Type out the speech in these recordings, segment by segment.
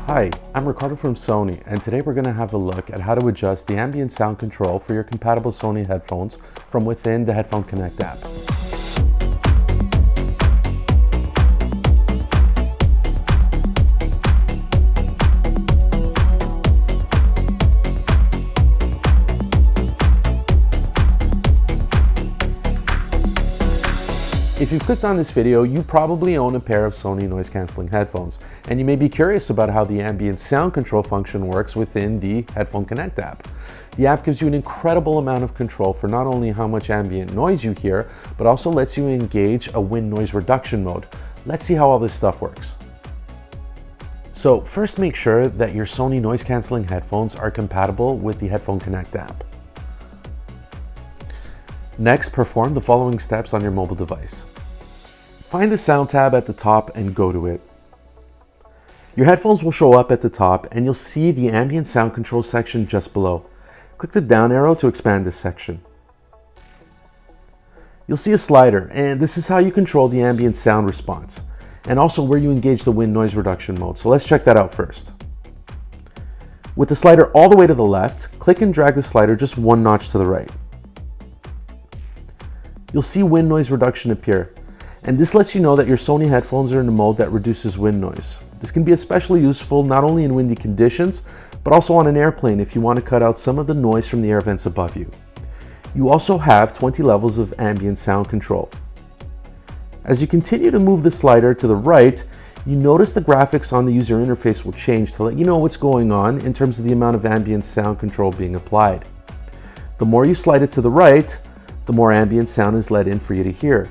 Hi, I'm Ricardo from Sony, and today we're going to have a look at how to adjust the ambient sound control for your compatible Sony headphones from within the Headphone Connect app. If you've clicked on this video, you probably own a pair of Sony noise cancelling headphones, and you may be curious about how the ambient sound control function works within the Headphone Connect app. The app gives you an incredible amount of control for not only how much ambient noise you hear, but also lets you engage a wind noise reduction mode. Let's see how all this stuff works. So first, make sure that your Sony noise cancelling headphones are compatible with the Headphone Connect app. Next, perform the following steps on your mobile device. Find the sound tab at the top and go to it. Your headphones will show up at the top and you'll see the ambient sound control section just below. Click the down arrow to expand this section. You'll see a slider, and this is how you control the ambient sound response and also where you engage the wind noise reduction mode. So let's check that out first. With the slider all the way to the left, click and drag the slider just one notch to the right. You'll see wind noise reduction appear, and this lets you know that your Sony headphones are in a mode that reduces wind noise. This can be especially useful not only in windy conditions, but also on an airplane if you want to cut out some of the noise from the air vents above you. You also have 20 levels of ambient sound control. As you continue to move the slider to the right, you notice the graphics on the user interface will change to let you know what's going on in terms of the amount of ambient sound control being applied. The more you slide it to the right, the more ambient sound is let in for you to hear.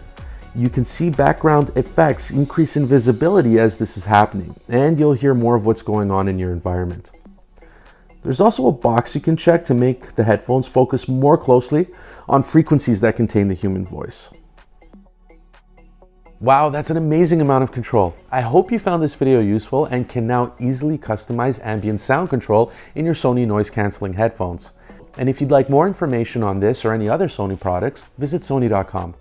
You can see background effects increase in visibility as this is happening, and you'll hear more of what's going on in your environment. There's also a box you can check to make the headphones focus more closely on frequencies that contain the human voice. Wow, that's an amazing amount of control. I hope you found this video useful and can now easily customize ambient sound control in your Sony noise cancelling headphones. And if you'd like more information on this or any other Sony products, visit Sony.com.